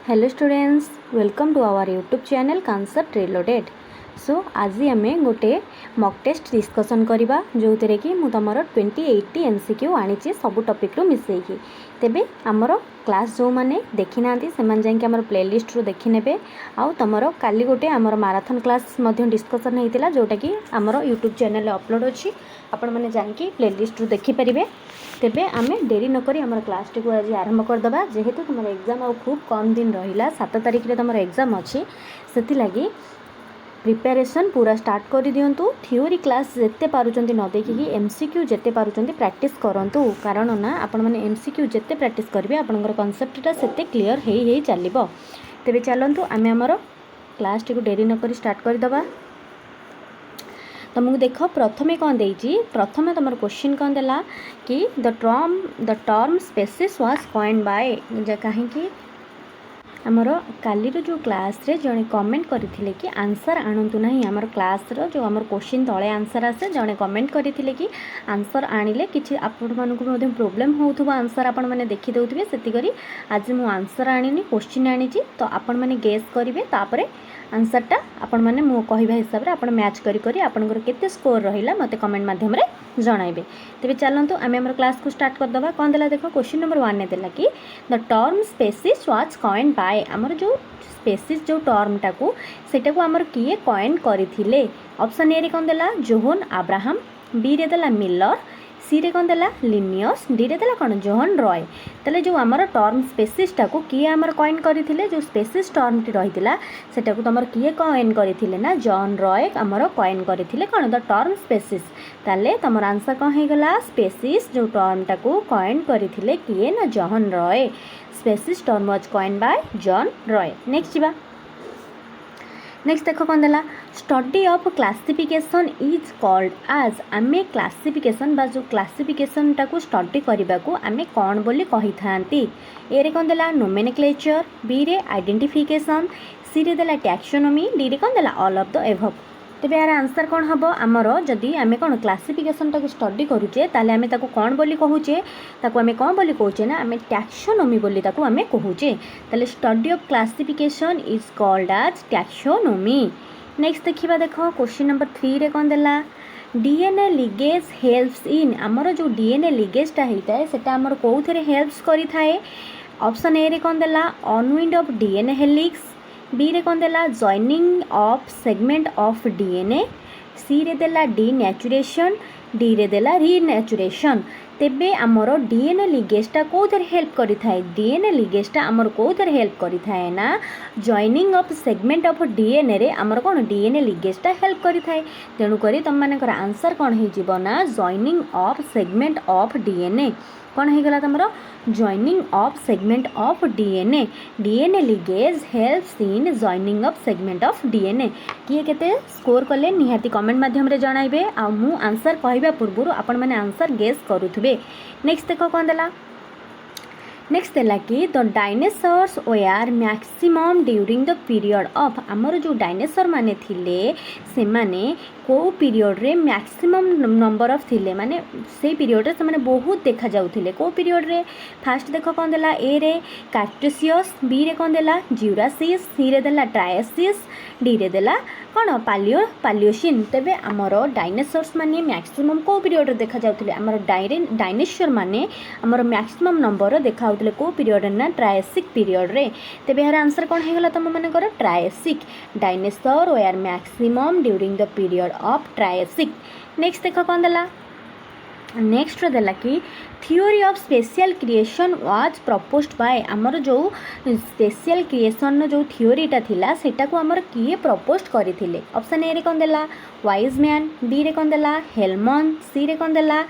Hello students, welcome to our YouTube channel concept reloaded. So आज आम गोटे mock test discussion करवा जो थे कि मुझे तुम 2080 MCQ आनी सब टॉपिक रू मिसेकी तेबे आमर क्लास जो मैंने देखी ना से जाकि प्लेलिस्ट रू देखी ने आउ तुम काली गोटे आमर माराथन क्लास डिस्कसन होता जोटा कि आमर यूट्यूब चैनल अपलोड अच्छी आपण मैंने जाकि प्लेलिस्ट रू देखिपारे। तेबे आमे डेरी नक आम क्लास टी आज आरंभ करदे जेहेतु तुम एग्जाम आ खूब कम दिन रहा 7 तारिख रे तुम एग्जाम अच्छी से लगी प्रिपेरेसन पूरा स्टार्ट कर दिंतु। थ्योरी क्लास जिते पारुचंती न देखिकी MCQ जिते पारुचंती प्रैक्टिस करंतु कारण ना आपण मैंने MCQ जिते प्रैक्टिस करेंगे आपंकर कनसेप्टा से क्लीयर हो चलो। तेबे चलतु आम आमर क्लास टी डेरी नक स्टार्ट करदे। तुमको देख प्रथमे कौन देजी प्रथमे तुम क्वेश्चन कौन देला कि the term species was coined bye कहीं आमर काली जो क्लास रे जड़े कमेंट करते कि आंसर आणतु ना आमर क्लास रो जो आमर क्वेश्चन तले आंसर आसे जड़े कमेंट करते कि आंसर आणिले किछि आपण मानकु प्रोब्लेम होउथबो आंसर आपण माने देखि देउथिबे सेति करी आज मु आंसर आनिनी क्वेश्चन आनिची तो आपण माने गेस करिवे तापरे आंसरटा आपण माने मु कहवा हिसाब रे आपण मैच करी करी आपनकर केते स्कोर रहिला मते कमेंट माध्यम रे जणाइबे। तेबे चलंतु आमे हमर क्लास को स्टार्ट कर दबा। कोन देला देखो क्वेश्चन नंबर 1 ने देला कि the term species was coined bye आमर जो स्पेसीज जो टर्म टाकू सेटा को आमर किए कॉइन करिथिले। ऑप्शन ए रे कोन देला जोहन अब्राहम, बी रे देला मिलर, सी रे कौन देला लिनियस, डी रे देला कौन जोहन रॉय। तेले जो आमर टर्म स्पेसीज टाकू किए आमर कॉइन करथिले जो स्पेसीज टर्म टी रहितिला सेटा को तमर किए कॉइन करथिले ना जॉन रॉय आमर कॉइन करथिले कौन द टर्म स्पेसीज। ताले तमर आंसर कौन हे गला स्पेसीज जो टर्म टाकू कॉइन करथिले किए ना John Roy. Species term was coin bye John Roy. Next जीवा नेक्स्ट देख कौन देला study of classification is called आज आमे क्लासिफिकेशन बा जो क्लासिफिकेशन टाकू स्टडी करने को आमे कौन बोली कही थांती। ए रे कौन देला नोमेनक्लेचर, बी रे आइडेंटिफिकेशन, सी रे देला टैक्सोनॉमी, डी रे कौन देला ऑल ऑफ द एबव। तेबे यार आंसर कौन हम आमर जदि आमे कौन क्लासिफिकेशन टाक स्टडी करूचे ताले आमे ताको कौन बोली कहूचे ताको आमे कौन बोली कहूचे ना आमे टैक्सोनॉमी बोली ताको आमे कहूचे। ताले study of classification is called as taxonomy. Next देखिबा देखो क्वेश्चन नंबर 3 रे कौन देला डीएनए लिगेज हेल्प्स इन आमर जो डीएनए लिगेजटा होता है सेटा आमर कोउथरे हेल्प्स करि थाए। ऑप्शन ए रे कौन देला unwind of DNA helix, B रे कौन देला joining of segment of DNA, C रे देला डीनेचुरेशन, डी रे देला रीनेचुरेशन। तेबे आमर डीएनए लिगेजटा कोथरे हेल्प करि थाए डीएनए लिगेजटा आमर कोथरे हेल्प करि थाए ना joining of segment of DNA रे आमर कोन डीएनए लिगेजटा हेल्प करि थाए। तेणु करी तुम मानकर आंसर कोन हे जीवो ना joining of segment of DNA कौन हो गला तुमरो joining of segment of DNA. DNA ligase helps in joining of segment of DNA. किए केते स्कोर कले निहाती कमेंट माध्यम रे जणाइबे आ मु आंसर कहबा पूर्व आपण माने आंसर गेस करूथबे। नेक्स्ट देखो कौन देला नेक्स्ट देला कि the dinosaurs were maximum during the period of आमर जो डायनासोर माने थिले से माने को पीरियड रे मैक्सिमम नंबर ऑफ थिले माने से पीरियड रे से माने बहुत देखा जाउथिले को पीरियड रे। फास्ट देखो कौन देला ए रे कार्टेशियस, बी रे कौन देला ज्यूरासिस, सी रे देला ट्रायसिस, डी रे देला कौन पालियोसिन। तेबे आमर डायनासोर्स माने मैक्सिमम को पीरियड रे देखा जाउथिले आमर डायनासोर माने आमर मैक्सिमम नंबर देखा होतले को पीरियड ना ट्रायसिक पीरियड रे। तेबे यार आंसर कौन हे गला तुम मानकर Triassic. Dinosaur were maximum during the period of Triassic. Next देखो कौन देला नेक्स्ट देला कि theory of special creation was proposed by आमर जो स्पेशल क्रिएशन जो थ्योरीटा थिला सेटा को आमर किए प्रपोज करथिले। ऑप्शन ए रे कौन देला वाइजमैन, बी रे कौन देला हेलमन, सी रे कौन देला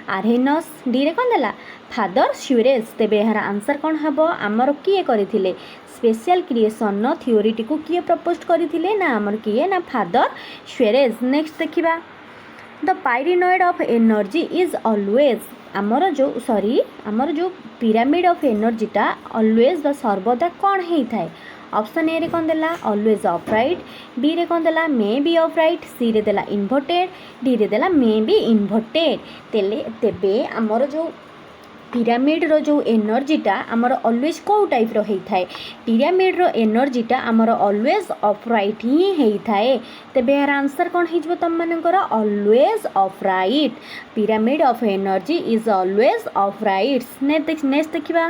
आर्हेनस, डी रे कौन देला फादर स्यूरेज। तेबे यार आंसर कौन हबो आमर किए करथिले स्पेशल क्रिएशन थ्योरीटी को किए प्रपोज करथिले ना आमर किए ना फादर स्यूरेज। नेक्स्ट देखिबा the pyramid of energy is always आमर जो पिरामिड ऑफ एनर्जीटा ऑलवेज व सर्वदा कौन होता है। ऑप्शन ए रे कौन देला ऑलवेज अपराइट, बी रे कौन देला मे बी अपराइट, सी रे देला इन्वर्टेड, डी रे देला मे बी इन्वर्टेड। तेबे आमर जो ପିରାମିଡ଼ର ଯେଉଁ ଏନର୍ଜିଟା ଆମର ଅଲୱେଜ୍ କେଉଁ ଟାଇପ୍ର ହେଇଥାଏ? ପିରାମିଡ଼ର ଏନର୍ଜିଟା ଆମର ଅଲୱେଜ୍ ଅପରାଇଟ୍ ହିଁ ହେଇଥାଏ। ତେବେ ଏହାର ଆନ୍ସର୍ କ'ଣ ହେଇଯିବ ତୁମମାନଙ୍କର? Always upright. Pyramid of energy is always upright. Next ଦେଖିବା।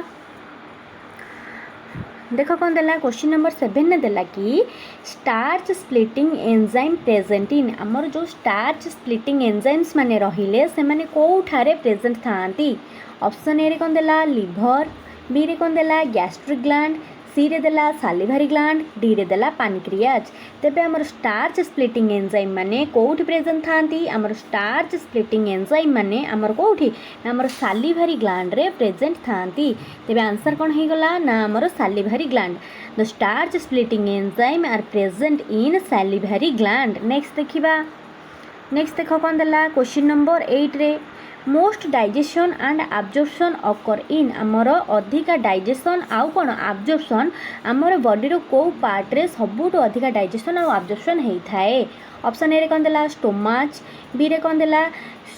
देख कौन देला क्वेश्चन नंबर 7 ने देला कि starch splitting enzyme present in आमर जो स्टार्च स्प्लिटिंग एंजाइम्स माने रहिले से माने कोठारे प्रेजेंट थांती। ऑप्शन ए रे कौन देला लिवर, बी रे कौन देला गैस्ट्रिक ग्लैंड, सी रे देला सालिभारी ग्लैंड, डी रे देला पैनक्रियाज। तेबे हमर स्टार्च स्प्लिटिंग एंजाइम माने कोठी प्रेजेंट थांती? हमर स्टार्च स्प्लिटिंग एंजाइम माने हमर कोठी ना हमर सालिभारी ग्लैंड रे प्रेजेंट थांती। तेबे आंसर कोन हे गला ना हमर salivary gland. The starch splitting enzyme are present in salivary gland. Next देखिबा। नेक्स्ट देखो कोन देला क्वेश्चन नंबर 8 रे most digestion and absorption occur in आमर अधिका डाइजेशन आउ कोन एब्जॉर्प्शन आमर बॉडी रो को पार्ट रे सबुठ अधिका डाइजेशन आउ एब्जॉर्प्शन हेई थाए। ऑप्शन ए रे कोन देला स्टोमच, बी रे कोन देला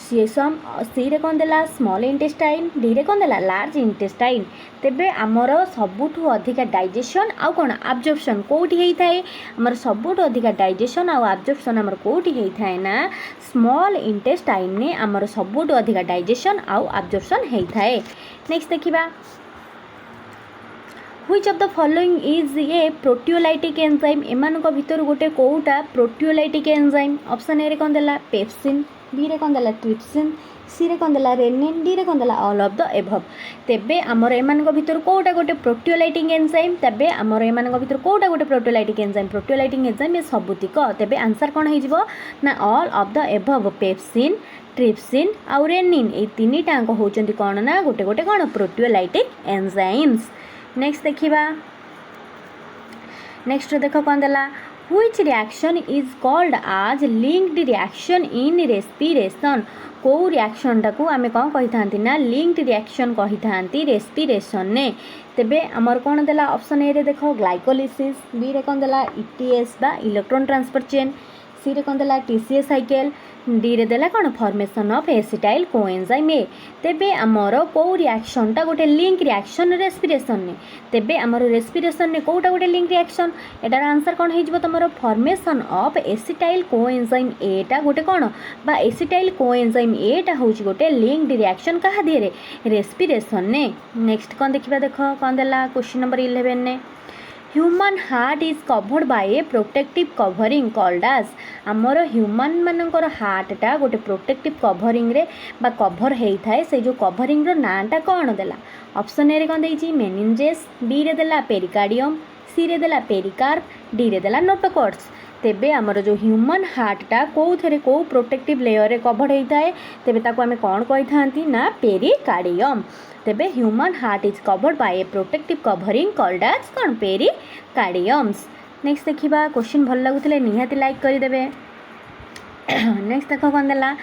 सेसम, सी रे कोन देला स्मॉल इंटेस्टाइन, डी रे कोन देला लार्ज इंटेस्टाइन। तेबे आमर सबुठ अधिका डाइजेशन आउ कोन एब्जॉर्प्शन कोठी हेई थाए? आमर सबुठ अधिका डाइजेशन आउ एब्जॉर्प्शन आमर कोठी हेई थाए ना स्मॉल इंटेस्टाइन ने आमर सबुठ अधिका डाइजेशन आउ एब्जॉर्प्शन हेई थाए। नेक्स्ट देखिबा। Which of the following is a proteolytic enzyme? एमानक भितर गोटे कोउटा प्रोटियोलाइटिक एंजाइम? ऑप्शन ए रे कोन देला पेप्सिन, बी रे कोन देला ट्रिप्सिन, सी रे कोन देला रेनिन, डी रे कोन देला ऑल ऑफ द एबव। तेबे हमर एमानक भितर कोउटा गोटे प्रोटियोलाइटिक एंजाइम? तेबे हमर एमानक भितर कोउटा गोटे प्रोटियोलाइटिक एंजाइम? प्रोटियोलाइटिक एंजाइम ए सबुतिक। तेबे आंसर कोन हे जिवो ना all of the above. Pepsin, trypsin आउ रेनिन ए तीनी टांक होचंती कोन ना गोटे गोटे कोन प्रोटियोलाइटिक एंजाइम्स। नेक्स्ट देखिबा। नेक्स्ट देखो कौन देला which reaction is called as linked reaction in respiration? को रिएक्शन टाकू आमे कौन कहि थांती ना लिंक्ड रिएक्शन कहि थांती रेस्पिरेशन ने। तेबे हमर कौन देला ऑप्शन ए रे देखो ग्लाइकोलिसिस, बी रे कौन देला ईटीएस बा इलेक्ट्रॉन ट्रांसफर चेन, सी रे कौन देला टीसीएस साइकिल, डी रे देला कौन फॉर्मेशन ऑफ एसिटाइल कोएंजाइम ए। तेबे हमर को रिएक्शन टा गोटे लिंक रिएक्शन रेस्पिरेशन ने। तेबे हमर रेस्पिरेशन ने कोटा गोटे लिंक रिएक्शन? एटार आंसर कौन हे जिवो तमरो formation of acetyl coenzyme A टा गोटे कौन बा एसिटाइल कोएंजाइम ए टा होची गोटे लिंक्ड रिएक्शन कहा दिए रेस्पिरेशन ने। नेक्स्ट कौन देखिबा। देखो कौन देला क्वेश्चन नंबर 11 ने human heart is covered by a protective covering called as? आमर ह्यूमन मानकर हार्टटा गोटे प्रोटेक्टिव कवरिंग रे बा कवर हेई थाए से जो कवरिंग रो नाटा कौन देला? ऑप्शन ए रे कौन देइची मेनिंजेस, बी रे देला पेरिकार्डियम, सी रे देला पेरिकार्प, डी रे देला नोटोकॉर्ड्स। तेबे आमर जो ह्यूमन हार्टटा कोउथरे को प्रोटेक्टिव लेयर रे कवर हेई थाए तेबे ताको आमे कौन कहि थांती ना पेरिकार्डियम। तेबे human heart is covered by a protective covering called as कौन पेरिकार्डियम्स। नेक्स्ट देखिबा। क्वेश्चन भल लागुथिले निहाती लाइक करि देबे। नेक्स्ट देखो कौन देला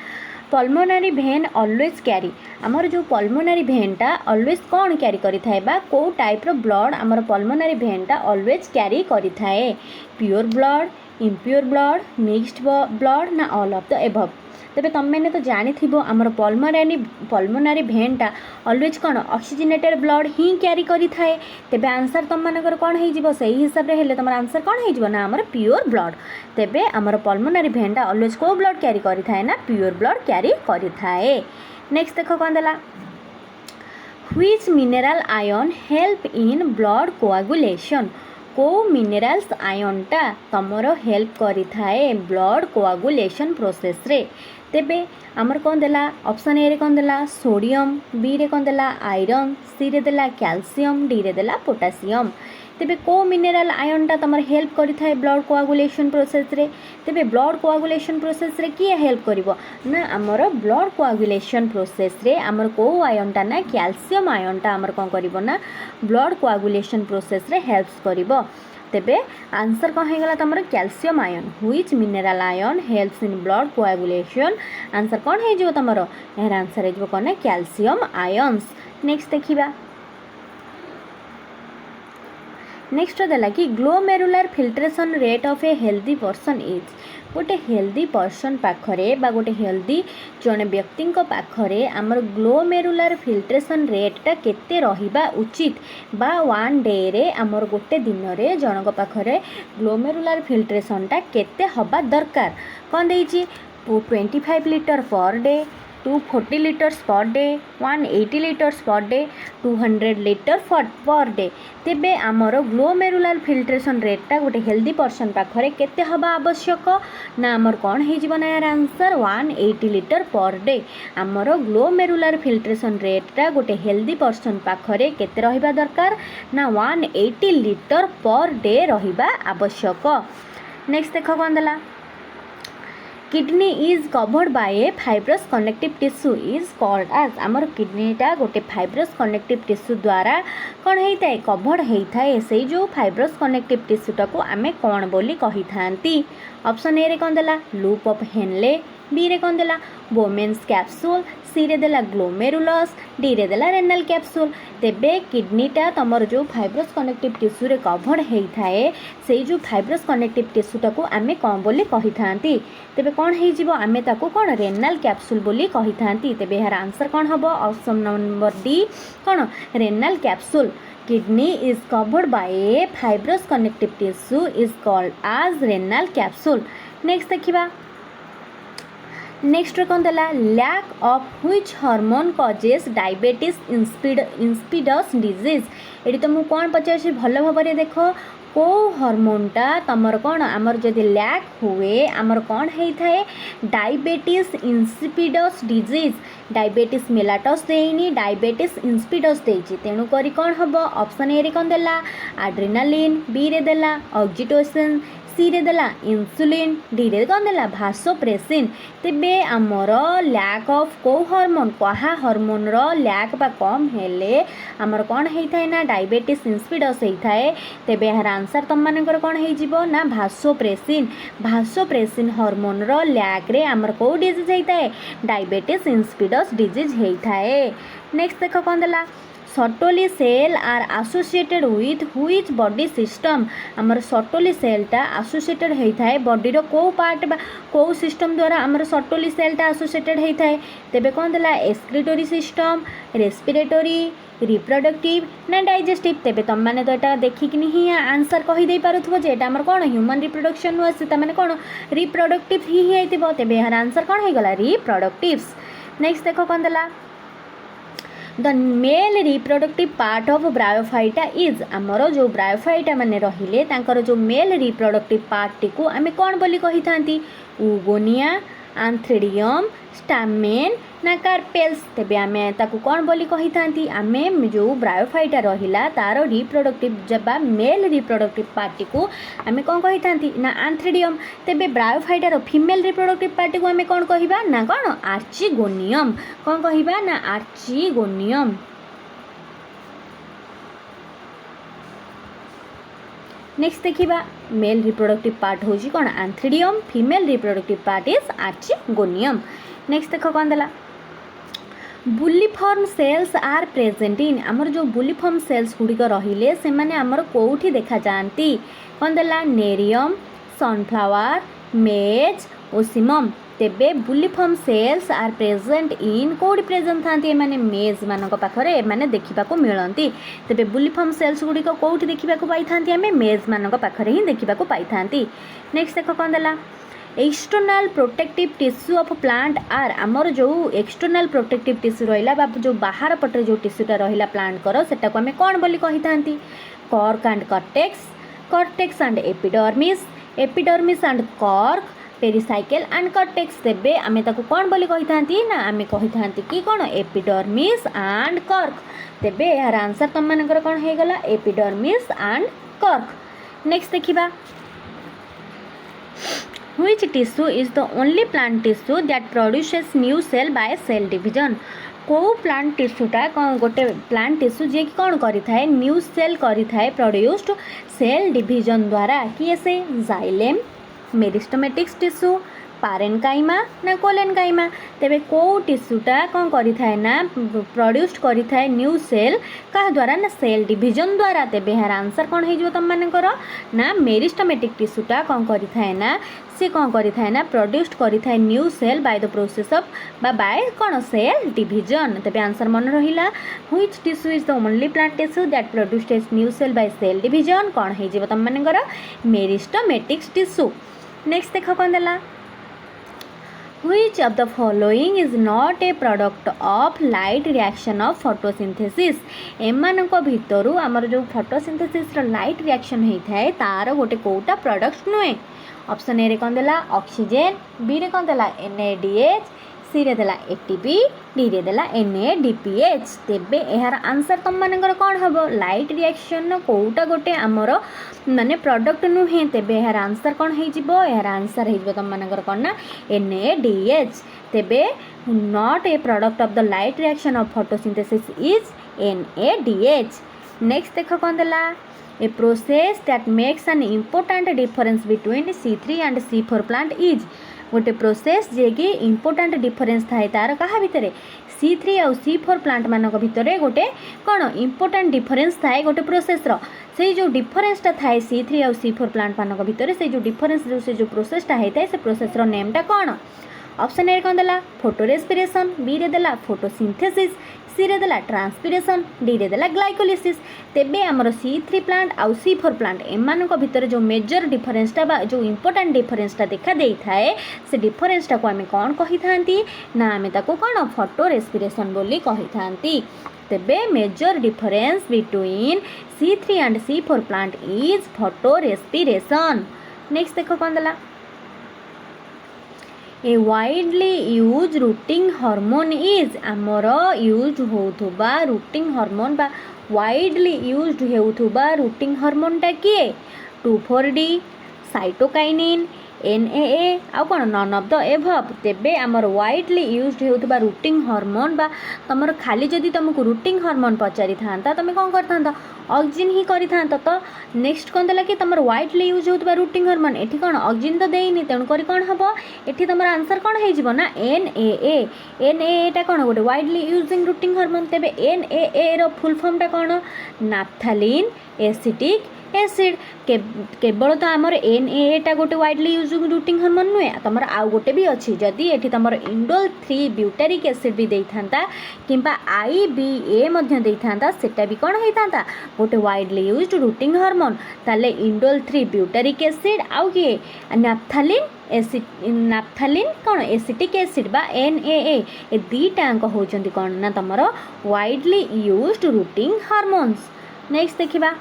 पल्मोनारी भेन ऑलवेज कैरी आमर जो पल्मोनारी भेनटा ऑलवेज कौन कैरी करि थाए बा को टाइप रो ब्लड आमर पल्मोनारी भेनटा ऑलवेज कैरी करि थाए? Pure blood, impure blood, mixed blood ना ऑल ऑफ द एबव? तेबे तुम मैंने तो जानी थी आमर पल्मोनारी भेनटा ऑलवेज कौन ऑक्सीजनेटेड ब्लड ही कैरी करि थाए। तेबे आंसर तुम मानकर कौन हे जिवो सही हिसाब रे हेले तुमर आंसर कौन हे जिवो ना आमर प्योर ब्लड। तेबे आमर पल्मोनारी भेनटा ऑलवेज को ब्लड कैरी करि थाए ना प्योर ब्लड कैरी करि थाए। नेक्स्ट देखो कौन देला which mineral ion help in blood coagulation? को मिनरल्स आयनटा तमर हेल्प करि थाए ब्लड कोआगुलेशन प्रोसेस रे? तेबे आमर कौन देला ऑप्शन ए रे कौन देला सोडियम, बी रे कौन देला आयरन, सी रे देला कैल्शियम, डी रे देला पोटासियम। तेबे को मिनरल आयनटा तमर हेल्प करि थाए ब्लड कोआगुलेशन प्रोसेस रे? तेबे ब्लड कोआगुलेशन प्रोसेस रे किए हेल्प करिवो ना आमर ब्लड कोआगुलेशन प्रोसेस रे आमर को आयनटा ना कैल्शियम आयनटा आमर कौन करिवो ना ब्लड कोआगुलेशन प्रोसेस रे हेल्प्स करिवो। तेबे आंसर कौन हेगला तमर calcium ion. Which mineral ion helps in blood coagulation? Answer कौन हे जो तमर एहर आंसर हे जो कौन है कैल्शियम आयन्स। नेक्स्ट देखिबा। नेक्स्ट देला कि glomerular filtration rate of a healthy person is गोटे हेल्दी पर्सन पाखरे बा गोटे हेल्दी जड़े व्यक्ति पाखरे आमर ग्लोमेरुलर फिल्ट्रेशन रेटा केते रहिबा उचित बा वन डे रे आमर गोटे दिन रे जनक पाखरे ग्लोमेरुलर फिल्ट्रेशनटा केते हबा दरकार कौन देइछि 25 litre per day 240 litres per day 180 litres per day 200 litre per day तेबे आमर ग्लोमेरुलर फिल्ट्रेशन रेटा गोटे हेल्दी पर्सन पाखरे केते हबा आवश्यक ना आमर कौन हो ना यार आंसर 180 लीटर पर डे आमर ग्लोमेरुलर फिल्ट्रेशन रेटा गोटे हेल्दी पर्सन पाखरे केते रहिबा दरकार ना 180 लीटर पर डे रहिबा आवश्यक। नेक्स्ट देख कौन देला kidney is covered by a fibrous connective tissue is called as आमर किडनीटा गोटे फाइब्रस कनेक्टिव टिश्यू द्वारा कौन होता है कवर्ड होता है से जो फाइब्रस कनेक्टिव टिश्यूटा को आमे कौन बोली कही थांती ऑप्शन ए रे कौन देला लूप ऑफ हेनले बी रे कौन देला बोमेन्स कैप्सूल सी रे देला ग्लोमेरुलस डी रे देला रेनल कैप्सूल तेबे किडनीटा तमर जो फाइब्रस कनेक्टिव टिश्यू रे कवर्ड होता है से जो फाइब्रस कनेक्टिव टिश्यूटा को आमे कौन बोली कही थांती तेबे कौन हो जिवो आमे ताको कौन रेनल कैप्सूल बोली कही थांती तेबे यार आंसर कौन हबो ऑप्शन नंबर डी कौन renal capsule kidney is covered by a fibrous connective tissue is called as renal capsule. Next देखिबा नेक्स्ट कौन देला lack of which hormone causes diabetes insipidus disease एटी तो मु कौन पचार भल भाव में देख को हार्मोनटा तमर कौन आमर जदि लैक हुए आमर कौन होता है डायबिटीज इंसिपिडस डिजीज डायबिटीज मेलाटस देनी डायबिटीज इंसिपिडस देछि तेणु करी कौन हम ऑप्शन ए रे कौन देला एड्रेनालिन बी रे देला ऑक्सीटोसिन सी रे देला इंसुलिन डी रे कौन देला भासोप्रेसिन तेबे आमर लैक ऑफ को हार्मोन कहा हार्मोन रो लैक बा कम हेले आमर कौन होता है ना डायबिटीज इंसिपिडस होता है तेबे यार आंसर तुम मानकर कौन हो ना भासोप्रेसिन हार्मोन रो लैक रे आमर को डिजीज होता है डायबिटीज इंसिपिडस डिजीज होता है। नेक्स्ट देख कौन देला Sertoli cell are associated with which body system आमर सर्टोली सेलटा एसोसिएटेड होता है बॉडी रो को पार्ट बा को सिस्टम द्वारा आमर सर्टोली सेलटा एसोसिएटेड होता है तेबे कौन देला एक्सक्रीटरी सिस्टम रेस्पिरेटरी रिप्रोडक्टिव ना डाइजेस्टिव तेबे तुम मैंने तो यहाँ देखिक ही आंसर कहीदे पारुथबो जे एटा हमर कौन ह्यूमन रिप्रोडक्शन नुआ से मैंने कौन रिप्रोडक्टिव ही होइतिबो तेबे यार आंसर कौन हो गला रिप्रोडक्टिव्स। नेक्स्ट देखो कौन देला the mail reproductive part of bryophyta is आमर जो ब्रायोफाइटा माने रहिले तांकर जो मेल रिप्रोडक्टिव पार्ट टी को आमे कौन बोली कही थांती उगोनिया आंथ्रिडियम स्टामेन ना कार्पेल्स तेबे आमे ताकू कौन बोली कही थांती आमे जो ब्रायोफाइटा रहिला तार रिप्रोडक्टिव जबा मेल रिप्रोडक्टिव पार्टी को आमे कौन कही थांती ना आंथ्रिडियम तेबे ब्रायोफाइटार फीमेल रिप्रोडक्टिव पार्टी को आमे कौन कहिबा ना कौन आर्चिगोनियम कौन कहिबा ना आर्चिगोनियम। नेक्स्ट देखिबा मेल रिप्रोडक्टिव पार्ट होजी कौन antheridium female reproductive part is archegonium. Next देख कौन देला bulliform cells are present in आमर जो बुलिफॉर्म सेल्स गुड़िक रहिले से माने आमर कोठी देखा जाती कौन देला नेरियम सनफ्लावर मेज ओसिमम तेबे bulliform cells are present in कोडी प्रेजेंट थांती माने मेज मानक पाखरे माने देखिबा को मिलंती तेबे बुलिफॉर्म सेल्स गुड़िक कोठी देखिबा को पाई थांती हमें मेज मानक पाखरे ही देखिबा को पाई थांती। नेक्स्ट देखो कौन देला external protective tissue of plant are आमर जो एक्सटर्नाल प्रोटेक्टिव टिश्यू रहिला बा जो बाहर पटे जो टिश्यूटा रहिला प्लांट कर सेटा को हमें कौन बोली कही थांती cork and cortex and epidermis and cork pericycle and cortex तेबे आमे ताको कौन बोली कही थांती ना आमे कही थांती कि कौन एपिडर्मिस एंड कॉर्क तेबे यार आंसर तुम मानकर कौन हो गला एपिडर्मिस एंड कॉर्क। नेक्स्ट देखिबा which tissue is the only plant tissue that produces new cell by cell division को प्लांट टिश्यूटा गोटे प्लांट टिश्यू जे कि कौन करी थाए न्यू सेल करी थाए प्रोड्यूस्ड सेल डिविजन द्वारा किए से जाइलेम मेरिस्टोमेटिक्स टिश्यू पारेनकाइमा ना कोलेनकाइमा तेबे को टिश्यूटा कौन करि थाए ना प्रोड्यूस्ड करि थाए न्यू सेल का द्वारा ना सेल डिवीजन द्वारा तेबे यार आंसर कौन हो तुम मानकर ना मेरिस्टमेटिक टिश्यूटा कौन करि थाए ना सी कौन करि थाए ना प्रोड्यूस्ड करि थाए new cell by the process of by कौन सेल डिवीजन तेबे आंसर मन रहिला which tissue is the only plant tissue that produced new cell by cell division कौन हो तुम मानकर मेरिस्टमेटिक टिश्यू नेक्स्ट देख कौन देला Which of the following is not a product of light reaction of photosynthesis एमानक भितरु आमर जो photosynthesis रो light reaction होता है तार गोटे कोटा प्रोडक्ट नुहे ऑप्शन ए रे कौन देला ऑक्सीजन बी रे कौन देला NADH सी रे देला ATP डी रे देला NADPH तेबे यार आंसर तुम मानकर कौन हबो लाइट रिएक्शन कोटा गोटे आमर माने प्रोडक्ट नुहे तेबे यार आंसर कौन हो जिवो यार आंसर हो तुम मानकर कौन ना NADH तेबे not a product of the light reaction of photosynthesis is NADH next देख कौन देला a process that makes an important difference between C3 and C4 plant is गोटे प्रोसेस जे कि इम्पोर्टेंट डिफरेंस थाए तार कहा भितर C3 और C4 प्लांट मानक भितर गोटे कौन इम्पोर्टेंट डिफरेंस थाए गोटे प्रोसेस रो से जो डिफरेंसटा थाए C3 और C4 प्लांट मानक भितर से जो डिफरेंस से जो प्रोसेसटा होता है से प्रोसेस रो नेमटा कौन ऑप्शन ए कौन देला फोटो रेस्पिरेशन बी रे देला फोटोसिंथेसिस सी रे देला ट्रांसपिरेशन डी रे देला ग्लाइकोलिसिस तेबे हमर C3 प्लांट आउ C4 प्लांट एमानक भितर जो मेजर डिफरेंसटा बा जो इम्पोर्टेंट डिफरेंसटा देखा देई थाए से डिफरेंसटा को आमे कौन कहि थांती ना आमे ताको कौन फोटो रेस्पिरेशन बोली कहि थांती तेबे major difference between C3 and C4 plant is photo respiration next देखो कौन देला a widely use rooting hormone is आमर यूज होथुबा रूटिंग हार्मोन बा वाइडली यूज्ड होथुबा रूटिंग हार्मोनटा किए 2,4-D साइटोकाइनिन NAA आउ कौन नन ऑफ द एभव तेबे आमर वाइडली यूज्ड होथुबा रूटिंग हार्मोन बा तमर खाली जदि तुमको रूटिंग हार्मोन पचारि थांता तुम कौन करथांता ऑक्सीजन ही करि थांता तो नेक्स्ट कौन देला कि तमर वाइडली यूज होथुबा रूटिंग हार्मोन एठी कौन ऑक्सीजन तो देइनी तेणु करी कौन हबो एठी तमर आंसर कौन हे जिवो ना NAA टा कौन गोटे वाइडली यूजिंग रूटिंग हार्मोन तेबे NAA रो फुल फॉर्म टा कौन नाफ्थालिन एसिटिक एसिड केवल तो आमर NAA टा गोटे वाइडली यूजिंग रूटिंग हार्मोन नुहे तुम आउ गोटे भी अच्छी जदि एठी तुम इंडोल 3 ब्यूटारिक एसिड भी देइथांता किंबा IBA मध्य देइथांता सेटा भी कौन होइथांता गोटे वाइडली यूज्ड रूटिंग हार्मोन ताले इंडोल 3 ब्यूटारिक एसिड आउ किए नाफ्थालिन कौन एसिटिक एसिड बा NAA ए दीटांक होचंती कौन ना तुमर widely used rooting hormones next देखिबा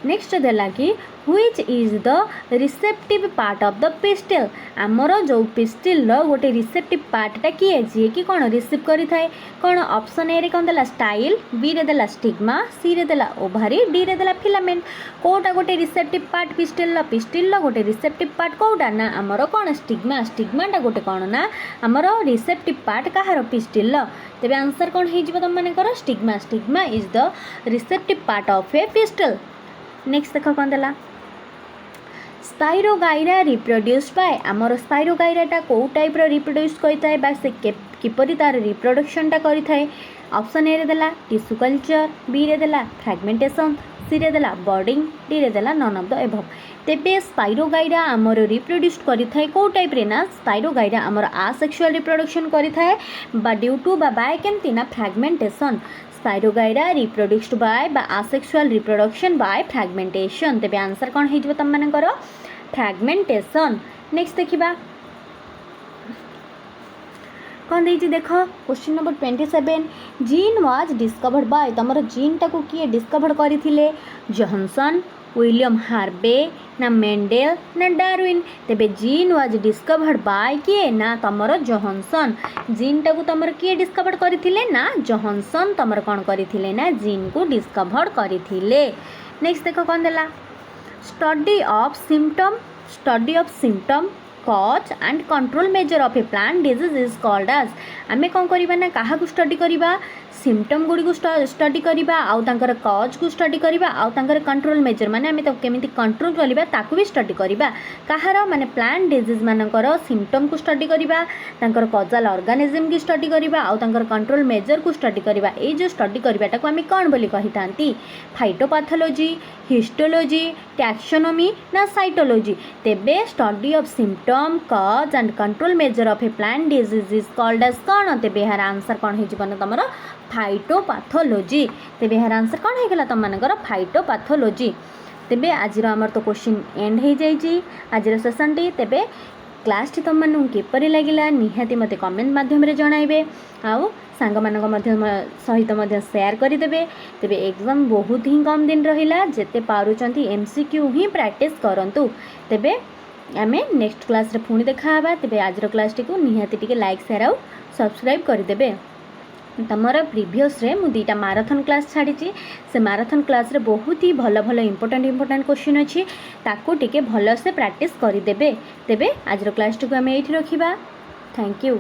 नेक्स्ट देला कि which is the receptive part of the pistil आमर जो पिस्टल गोटे रिसेप्टिव पार्टा किए जी कि कौन रिसीव करि थाए कौन ऑप्शन ए रे कौन देला स्टाइल बी रे देला स्टिग्मा सी रे देला ओभारी डी रे देला फिलामेंट कोटा गोटे रिसेप्टिव पार्ट पिस्टल गोटे रिसेप्टिव पार्ट कोटा ना आमर कौन स्टिग्माटा गोटे कौन ना आमर रिसेप्टिव पार्ट कहार पिस्टल तेबे आंसर कौन हो तुम मानकर stigma is the receptive part of A pistol next देख कौन देला स्पाइरोगाइरा रिप्रोड्यूस बाय आमर स्पाइरोगाइराटा कौ टाइप रिप्रोड्यूस करता है से किपरि तार रिप्रोडक्शनटा करें ऑप्शन ए रे देला टिश्यू कल्चर बी रे देला फ्रैगमेंटेशन सी रे देला बॉर्डिंग डी रे देला नन ऑफ द एभव तेबे स्पाइरोगाइरा आमर रिप्रोड्यूस करें कौ टाइप रे ना स्पाइरोगाइरा आमर आसेक्सुअल रिप्रोडक्शन करें बा ड्यू टू बाय केमती ना फ्रैगमेंटेशन स्पाइरोगाइरा रिप्रोड्यूस्ड बाय बा आसेक्सुअल रिप्रोडक्शन बाय फ्रैगमेंटेशन तेबे आंसर कौन हो तुम मानकर फ्रैगमेंटेशन नेक्स्ट देखिबा कौन देछि देख question number 27 gene was discovered by तमर जीन टाको किए डिस्कवर करथिले जॉनसन विलियम हार्वे ना मेंडेल ना डार्विन तेबे जीन वाज डिस्कवर्ड बाय किए ना तमर जॉनसन जीन टाको तमर किए डिस्कवर करथिले ना जॉनसन तमर कौन करथिले ना जीन को डिस्कवर करथिले नेक्स्ट देखो कौन देला study of symptom cause and control measure of a plant disease is called as आमे कौन करबा ना काहा को स्टडी करबा सिम्पटम गुड़ी को स्टडी करवा आउ तांकर कज को स्टडी करवा आउ तांकर कंट्रोल मेजर माने आमे तो केमिति कंट्रोल करवा ताकू भी स्टडी करवा कहार माने प्लांट डिजीज मानकर सिम्पटम को स्टडी करवा तांकर कॉजल ऑर्गेनिज्म की स्टडी करवा आउ तांकर कंट्रोल मेजर को स्टडी करवा ए जो स्टडी करवाटा को आमे कोन बोली कहितांती फाइटोपैथोलॉजी हिस्टोलॉजी टैक्सोनॉमी ना साइटोलॉजी तेबे study of symptom cause and control measure of a plant disease is called as कौन तेबे यार आंसर कौन हो जीवन तुम फाइटोपैथोलॉजी तेबे यार आंसर कौन हो गला तुम मानकर फाइटोपैथोलॉजी तेबे आज आमर तो क्वेश्चन एंड हो जाइए आज सेसन टी तेबे क्लास टी तुम मानू किपरि लागिला निहाती मते कमेंट माध्यम जणाइबे आउ सांग मानक सहित शेयर करदे तेबे एग्जाम बहुत ही कम दिन रहिला जेते पारुचंती एमसीक्यू ही प्रैक्टिस करंतु तेबे आमे नेक्स्ट क्लास रे पुणी देखा तेबे आज क्लास टी को निहाती टिके लाइक शेयर आउ सब्सक्राइब करदे तमर प्रीवियस रे मु दुईटा माराथन क्लास छाड़ी से माराथन क्लास रे बहुत ही भल भल इंपोर्टेंट क्वेश्चन अच्छी ताकू टिके भल से प्रैक्टिस करदे तेबे आज क्लास टी को आमे एठी रखिबा थैंक यू।